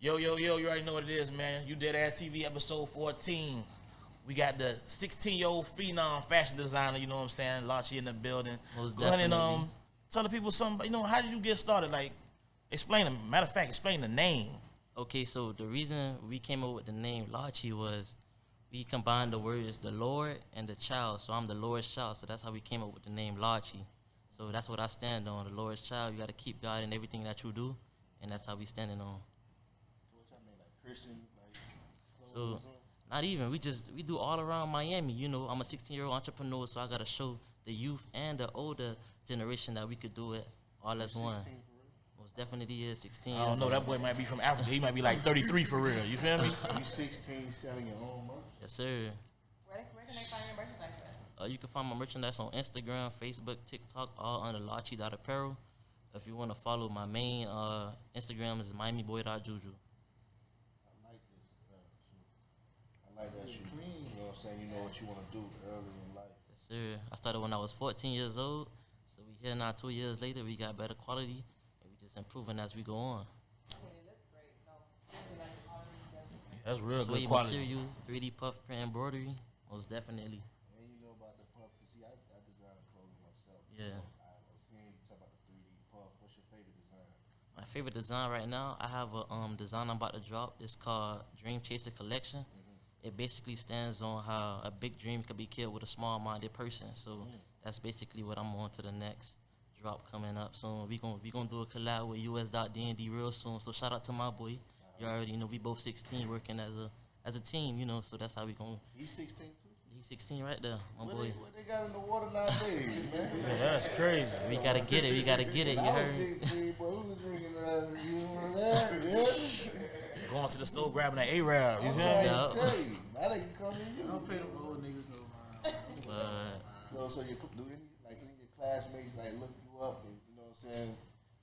Yo, yo, yo, you already know what it is, man. You Dead Ass TV episode 14. We got the 16-year-old phenom fashion designer, you know what I'm saying? Lachi in the building. Most Go ahead and definitely. tell the people something, how did you get started? Like, matter of fact, explain the name. Okay, so the reason we came up with the name Lachi was we combined the words the Lord and the child. So I'm the Lord's child, so that's how we came up with the name Lachi. So that's what I stand on, the Lord's child. You got to keep God in everything that you do, and that's how we standing on. What y'all mean, like Christian, like So not even, we do all around Miami. You know, I'm a 16-year-old entrepreneur, so I got to show the youth and the older generation that we could do it all as one. 16 for real? Most definitely is 16. I don't know, that boy might be from Africa. He might be like 33 for real, you feel me? You 16 selling your own merch? Yes, sir. Where can they find your merchandise at? You can find my merchandise on Instagram, Facebook, TikTok, all under Lachi.apparel. If you want to follow my main Instagram is MiamiBoy.Juju. I like this. I like that shit. Clean. You know what I'm saying? You know what you want to do early in life. Yes, sir. I started when I was 14 years old. So we here now 2 years later. We got better quality. And we just improving as we go on. It looks great. No, really like the quality you guys do. That's real Suede good quality. material, 3D puff print embroidery. Most definitely. And you know about the puff, because see, I design clothes myself. Yeah. I was hearing you talk about the 3D puff. What's your favorite design? My favorite design right now, I have a design I'm about to drop. It's called Dream Chaser Collection. It basically stands on how a big dream could be killed with a small-minded person. So that's basically what I'm on to the next drop coming up soon. We gonna do a collab with US.D&D real soon. So shout out to my boy. You already know we both 16 working as a team, you know. So that's how we gonna. He's 16 too? He's 16 right there, my What boy. they got in the water nowadays, man? Yeah, that's crazy. We gotta get it. We gotta get it. You I was heard? 16, but who was drinking you know that? Going to the store grabbing an Arab, you I'm feel trying me? Yeah. to tell you. Now they can come in you. Don't pay them old niggas no mind. So you do any of your classmates like look you up and you know what I'm saying,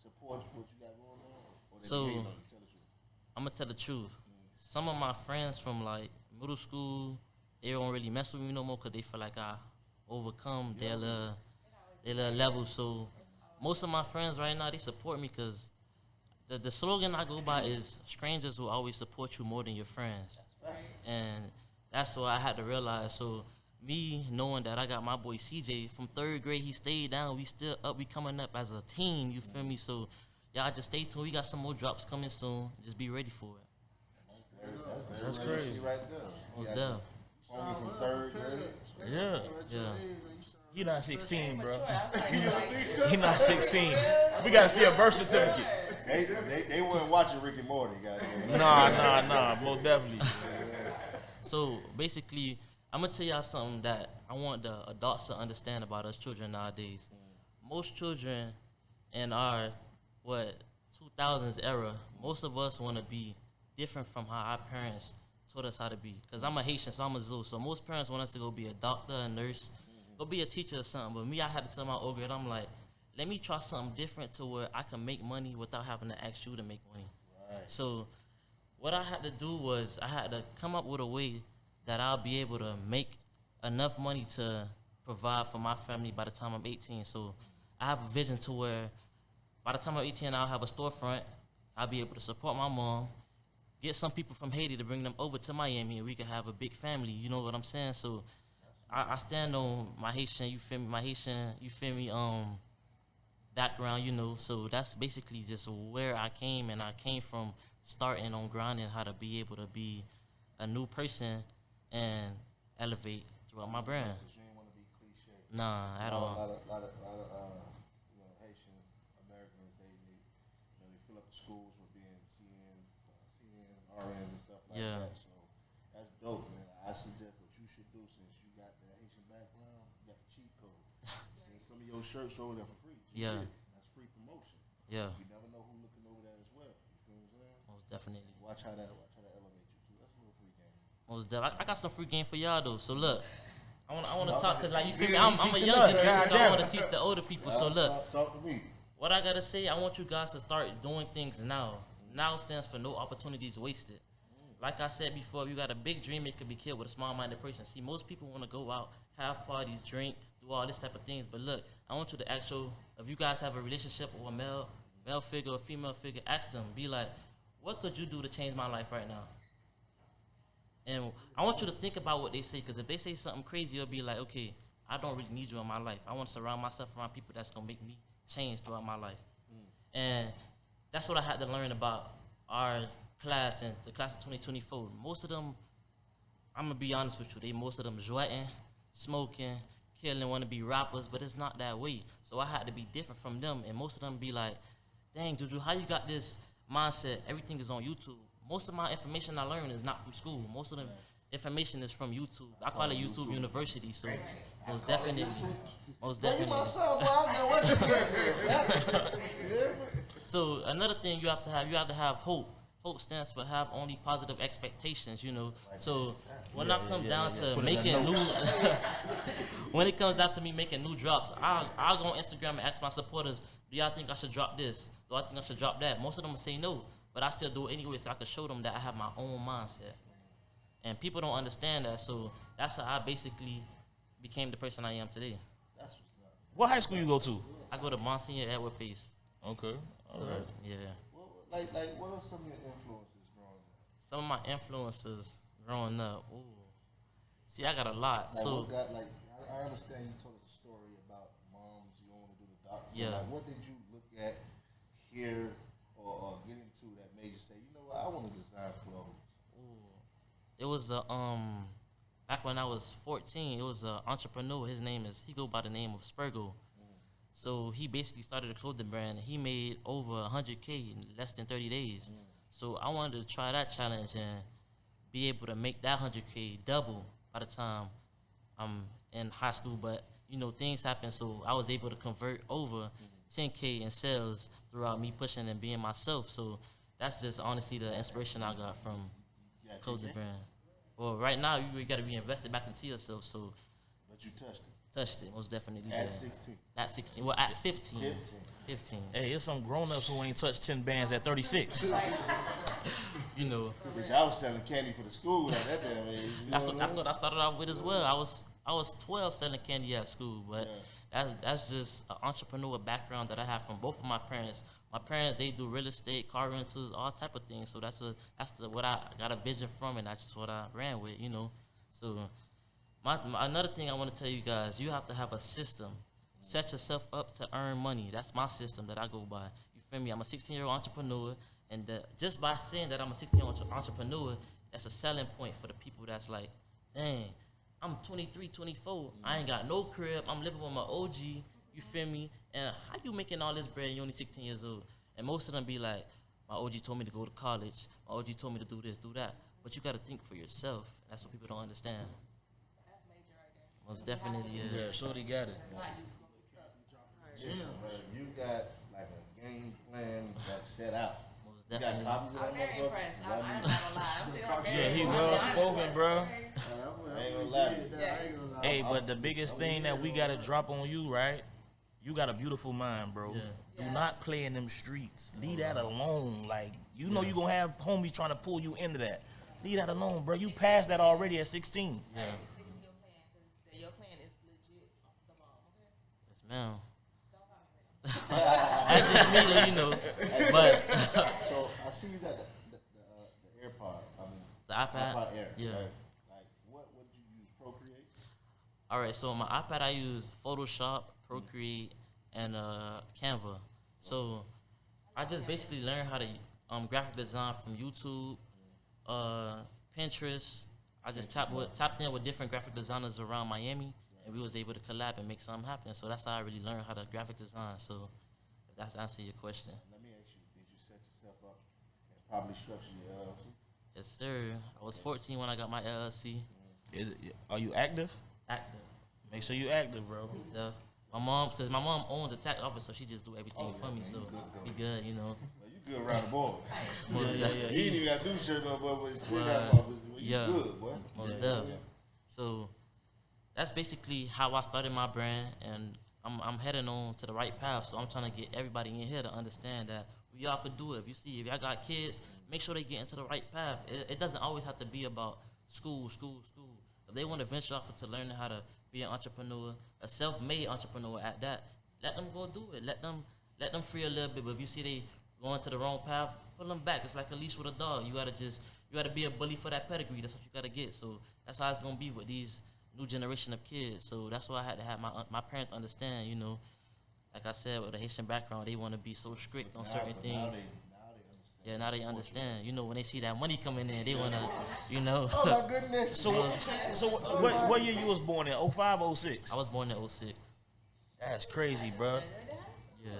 support what you got going on? Or they So- hate on you? Tell the truth. I'm gonna tell the truth. Some of my friends from like middle school, they don't really mess with me no more because they feel like I overcome their little level. So most of my friends right now, they support me because the slogan I go by is strangers will always support you more than your friends. And that's what I had to realize. So me knowing that I got my boy CJ from 3rd grade, he stayed down. We still up. We coming up as a team. You feel me? So y'all just stay tuned. We got some more drops coming soon. Just be ready for it. That's Very crazy. right there. Most You deaf. got homie from 3rd grade. Yeah. Yeah. He not 16, bro. Mature. I was like, He not 16. We gotta see a birth certificate. They weren't watching Rick and Morty, guys. Nah, most definitely. So basically, I'm gonna tell y'all something that I want the adults to understand about us children nowadays. Most children in our 2000s era, most of us want to be different from how our parents taught us how to be. Cause I'm a Haitian, so I'm a Zoo. So most parents want us to go be a doctor, a nurse, go be a teacher or something. But me, I had to tell my old grade, I'm like, let me try something different to where I can make money without having to ask you to make money. Right. So what I had to do was I had to come up with a way that I'll be able to make enough money to provide for my family by the time I'm 18. So I have a vision to where by the time I'm 18, I'll have a storefront. I'll be able to support my mom, get some people from Haiti to bring them over to Miami, and we can have a big family. You know what I'm saying? So I stand on my Haitian, you feel me? My Haitian, you feel me? Background, you know. So that's basically just where I came, and I came from starting on grinding how to be able to be a new person and elevate throughout my brand. Because you ain't want to be cliche. Nah, at A all. lot of you know, Haitian Americans, they fill up the schools with being CNs, RNs, and stuff like Yeah. that. So that's dope, man. I suggest what you should do since you got the Haitian background, you got the cheat code. Send some of your shirts over there for free. Just Yeah. shit. That's free promotion. Yeah, You never know who's looking over there as well. You feel what I'm saying? most definitely. Watch how that elevate you too. That's a little free game. Most definitely. I got some free game for y'all though. So look, I want to talk because like you feel me, Yeah, I'm you a teaching youngest, us, so I goddamn. want to teach the older people. So look, Talk to me. what I gotta say, I want you guys to start doing things now. Now stands for no opportunities wasted. Like I said before, if you got a big dream, it could be killed with a small-minded person. See, most people want to go out, have parties, drink, do all this type of things. But look, I want you to if you guys have a relationship with a male figure or female figure, ask them. Be like, what could you do to change my life right now? And I want you to think about what they say, because if they say something crazy, you'll be like, okay, I don't really need you in my life. I want to surround myself around people that's going to make me change throughout my life. And that's what I had to learn about our class and the class of 2024. Most of them, I'm going to be honest with you, most of them sweating, smoking, killing, want to be rappers, but it's not that way. So I had to be different from them, and most of them be like, dang, Juju, how you got this mindset? Everything is on YouTube. Most of my information I learned is not from school. Most of the information is from YouTube. I call it YouTube University, so most definitely. You my son, bro. I know what you said. So another thing you have to have hope. Hope stands for have only positive expectations, you know. So when it comes down to making new, when it comes down to me making new drops, I'll go on Instagram and ask my supporters, do y'all think I should drop this? Do I think I should drop that? Most of them will say no, but I still do it anyway, so I can show them that I have my own mindset. And people don't understand that, so that's how I basically became the person I am today. That's what's up. What high school you go to? I go to Monsignor Edward Pace. Okay. All So, right. yeah. Well, like, what are some of your influences growing up? Some of my influences growing up. Ooh. See, I got a lot. Like, so what got, like, I understand you told us a story about moms, you don't want to do the doctor. Yeah. Like, what did you look at, hear, or get into that made you say, you know what, I want to design clothes? it was back when I was 14, it was an entrepreneur. He go by the name of Spurgo. So he basically started a clothing brand. He made over 100K in less than 30 days. So I wanted to try that challenge and be able to make that 100K double by the time I'm in high school. But, you know, things happen, so I was able to convert over 10K in sales throughout me pushing and being myself. So that's just honestly the inspiration I got from clothing brand. Well, right now, you got to reinvest it back into yourself. So, But you touched it. Touched it, most definitely. At did. 16. At 16. Well, at 15. 15. Hey, there's some grown-ups who ain't touched 10 bands at 36. You know, Which I was selling candy for the school at that damn age. that's what I started off with as well. I was 12 selling candy at school, but that's just an entrepreneur background that I have from both of my parents. My parents, they do real estate, car rentals, all type of things. So that's what I got a vision from, and that's just what I ran with, you know. So another thing I want to tell you guys, you have to have a system. Set yourself up to earn money. That's my system that I go by. You feel me? I'm a 16-year-old entrepreneur, and just by saying that I'm a 16-year-old entrepreneur, that's a selling point for the people that's like, dang, I'm 23, 24. I ain't got no crib. I'm living with my OG. You feel me? And how you making all this bread and you only 16 years old? And most of them be like, my OG told me to go to college. My OG told me to do this, do that. But you got to think for yourself. That's what people don't understand. That's major right there. Most definitely is. Yeah, Shorty got it. Yeah, but you got like a game plan that's set out. Most You got definitely. copies of that I'm very motherfucker? impressed. I'm not gonna lie. I'm sitting here Yeah, very he impressed. well spoken, bro. I ain't gonna lie. Hey, but the biggest thing that we gotta drop on you, right? You got a beautiful mind, bro. Yeah. Do not play in them streets. Leave that alone. Like, you know you gonna have homies trying to pull you into that. Leave that alone, bro. You passed that already at 16. Yeah. Stick to your plan, because your plan is legit the bomb, okay? Yes, ma'am. Don't call me that. That's just me, though, you know. But So I see you got the AirPod. I mean, the iPad. Air. Yeah. Right? Like, what did you use? Procreate? All right, so on my iPad, I use Photoshop, Procreate, and Canva. So I just basically learned how to graphic design from YouTube, Pinterest. I just tapped in with different graphic designers around Miami, and we was able to collab and make something happen. So that's how I really learned how to graphic design. So if that's answer your question. Let me ask you, did you set yourself up and probably structure your LLC? Yes, sir. I was 14 when I got my LLC. Are you active? Active. Make sure you active, bro. Yeah. My mom owns the tax office, so she just do everything for me. So be good, you know. Well, you good around the board. Most definitely. You ain't even got to do shit, but it's still Right. got you Yeah. good, boy. Most Yeah. definitely. So that's basically how I started my brand, and I'm heading on to the right path. So I'm trying to get everybody in here to understand that we all could do it. If y'all got kids, make sure they get into the right path. It doesn't always have to be about school. If they want to venture off into learning how to be an entrepreneur, a self-made entrepreneur at that, let them go do it. Let them free a little bit. But if you see they going to the wrong path, pull them back. It's like a leash with a dog. You gotta be a bully for that pedigree. That's what you gotta get. So that's how it's gonna be with these new generation of kids. So that's why I had to have my parents understand. You know, like I said, with a Haitian background, they want to be so strict on certain things. Yeah, now they understand. You know, when they see that money coming in, they wanna, you know. Oh my goodness. So what year you was born in? 05, 06? I was born in 06. That's crazy, bro. Yeah.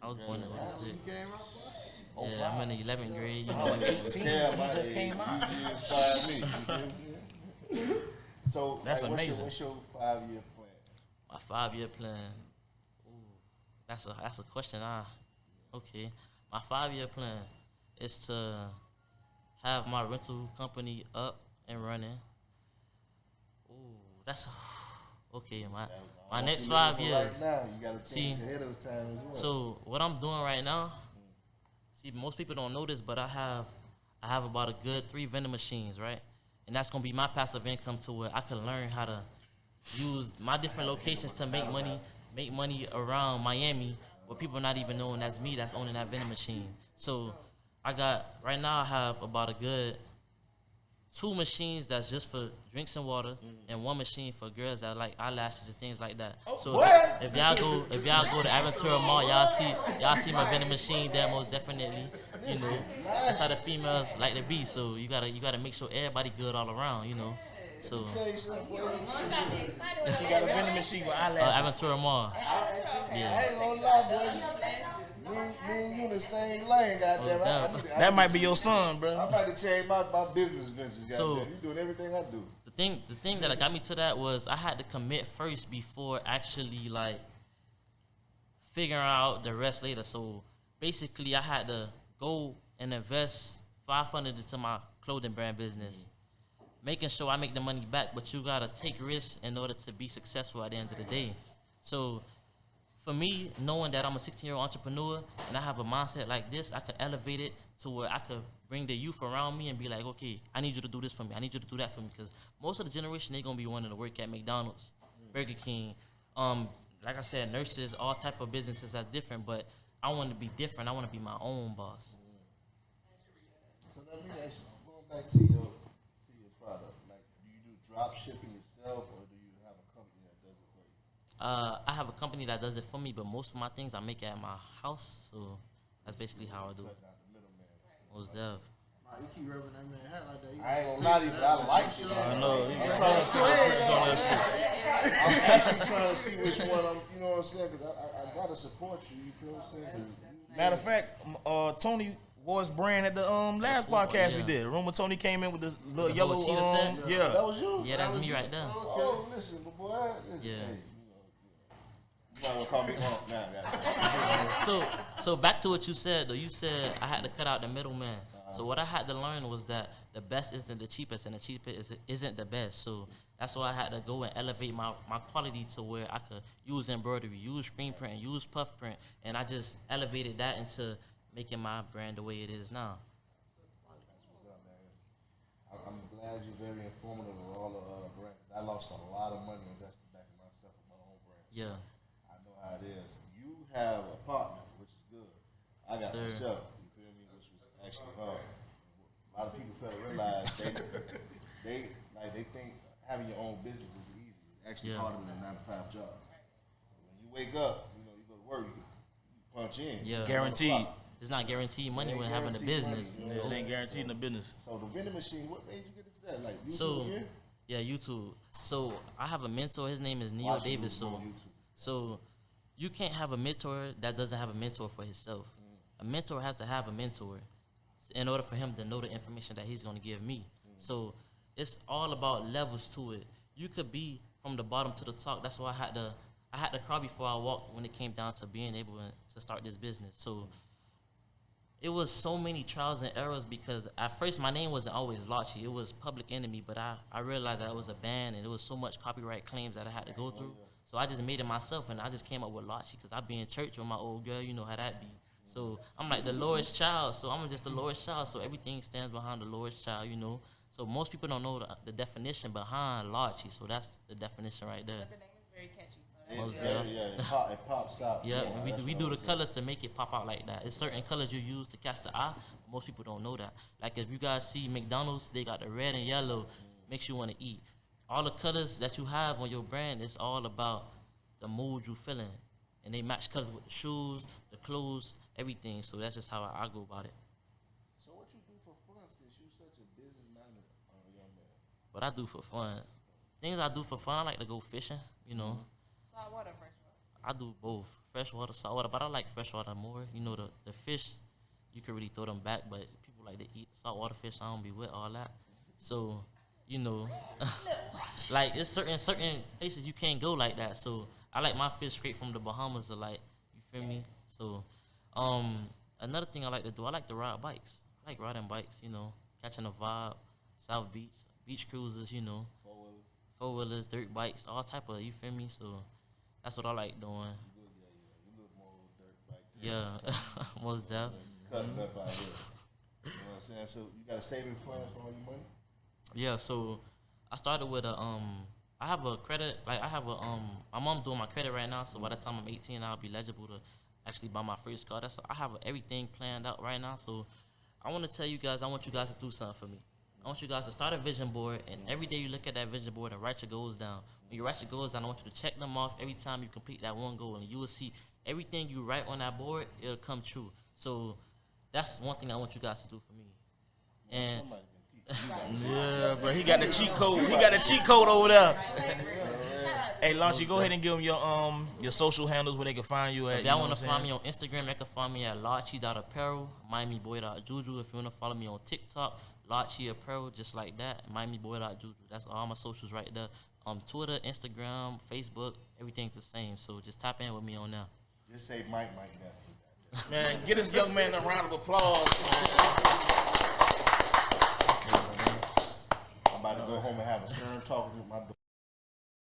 I was born in 06. You came out, boy? Yeah, I'm in the 11th grade. You Oh, know, 18. Yeah, You just came out. You inspired me. You feel me? So That's like, amazing. What's your 5-year plan? my 5-year plan. Ooh, that's a question. Okay. My 5-year plan is to have my rental company up and running. Ooh, that's okay. My next 5 years. Right now, you gotta think See, ahead of the time as well. So what I'm doing right now, see, most people don't know this, but I have about a good 3 vending machines, right? And that's gonna be my passive income to where I can learn how to use my different locations to make money around Miami, where people not even knowing that's me that's owning that vending machine. So right now I have about a good 2 machines that's just for drinks and water, and 1 machine for girls that like eyelashes and things like that. So if y'all go to Aventura Mall, y'all see my vending machine there most definitely. You know, that's how the females like to be. So you gotta make sure everybody good all around. You know, so Tell you something, boy. You got a vending machine with eyelashes. Aventura Mall. I Yeah. ain't gonna lie, boy. Me and you in the same lane, goddamn. That might be your son, bro. I'm about to change my business ventures, So- goddamn. You doing everything I do. The thing that got me to that was I had to commit first before actually like figuring out the rest later. So basically, I had to go and invest $500 into my clothing brand business, making sure I make the money back. But you gotta take risks in order to be successful at the end of the day. So for me, knowing that I'm a 16-year-old entrepreneur and I have a mindset like this, I could elevate it to where I could bring the youth around me and be like, okay, I need you to do this for me. I need you to do that for me. Because most of the generation, they going to be wanting to work at McDonald's, Burger King, like I said, nurses, all type of businesses that's different. But I want to be different. I want to be my own boss. So let me ask you, going back to your product, like, do you do drop shipping yourself, or do you have a company that does it for you? I have a company that does it for me, but most of my things I make at my house. So that's basically how I do it. Cutting out the middleman. Most dev. You keep rubbing that man hat like that. You I ain't gonna lie to you, but I like this. I know. I'm trying to see on that shit. I'm actually trying to see which one you know what I'm saying? Because I gotta support you. You feel what I'm saying? 'Cause Matter of fact, Tony wore his brand at the last podcast we did. Remember Tony came in with the little The yellow whole cheetah set? that yeah. was you. Yeah, that's me right there. Oh, listen, but boy, Yeah. hey, you might want to call me Unc now, goddamn. So back to what you said though. You said I had to cut out the middleman. So what I had to learn was that the best isn't the cheapest, and the cheapest isn't the best. So that's why I had to go and elevate my quality to where I could use embroidery, use screen print, use puff print, and I just elevated that into making my brand the way it is now. I'm glad you're very informative of all the brands. I lost a lot of money investing back in myself with my own brand. Yeah. I know how it is. You have a partner, which is good. I got Sir. myself, you feel me, which was actually hard. A lot of people fail to realize they think having your own business is easy. It's actually Yeah. harder than a 9-to-5 job. When you wake up, you go to work, you punch in. Yeah. It's Guaranteed. 7 o'clock. It's not guaranteed money It ain't when having a guaranteed business. money. Yeah, it ain't guaranteed in the business. So the vending machine, what made you get into that? Like YouTube So again? yeah, YouTube. So I have a mentor. His name is Neil Watch Davis. YouTube So on YouTube. So you can't have a mentor that doesn't have a mentor for himself. A mentor has to have a mentor in order for him to know the information that he's going to give me. So it's all about levels to it. You could be from the bottom to the top. That's why I had to crawl before I walked when it came down to being able to start this business. So it was so many trials and errors because at first my name wasn't always Lachi. It was Public Enemy, but I realized that it was a band and there was so much copyright claims that I had to go through. So I just made it myself and I just came up with Lachi because I be in church with my old girl. You know how that be. So I'm like the Lord's child. So I'm just the Lord's child. So everything stands behind the Lord's child, you know. So most people don't know the definition behind Lachi. So that's the definition right there. But the name is very catchy. So Most Yeah, definitely. it pops out. Yeah, and that's we what do I the was colors to make it pop out like that. It's certain colors you use to catch the eye. Most people don't know that. Like if you guys see McDonald's, they got the red and yellow, makes you want to eat. All the colors that you have on your brand is all about the mood you feeling, and they match colors with the shoes, the clothes, everything. So that's just how I go about it. So what you do for fun since you such a business-minded young man? What I do for fun, things I do for fun, I like to go fishing. You know, Salt water, fresh water. I do both, freshwater, saltwater, but I like freshwater more. You know, the fish, you can really throw them back, but people like to eat saltwater fish. I don't be with all that. So, you know, like it's certain places you can't go like that. So I like my fish straight from the Bahamas. Or like, you feel me? So, another thing I like to do, I like to ride bikes. I like riding bikes. You know, catching a vibe, South Beach, beach cruises. You know, four-wheelers, dirt bikes, all type of. You feel me? So that's what I like doing. You look more dirt bike. Yeah, most deaf. Cutting up out here. You know what I'm saying? So you got a saving plan for all your money? Yeah, so I started with I have a credit, like I have my mom doing my credit right now, so by the time I'm 18, I'll be eligible to actually buy my first car. I have everything planned out right now, so I want to tell you guys, I want you guys to do something for me. I want you guys to start a vision board, and every day you look at that vision board and write your goals down. When you write your goals down, I want you to check them off every time you complete that one goal, and you will see everything you write on that board, it'll come true. So that's one thing I want you guys to do for me. And Somebody can teach you. Yeah, but he got the cheat code. He got the cheat code over there. Hey, Launchy, go ahead and give them your social handles where they can find you at. if y'all want to find me on Instagram, you can find me at larchy.apparel, miamiboy.juju. If you want to follow me on TikTok, Larchy Apparel, just like that, miamiboy.juju. That's all my socials right there. Twitter, Instagram, Facebook, everything's the same. So just tap in with me on there. Just say Mike that. Man, get this young man a round of applause. I'm about to go home and have a stern talk with my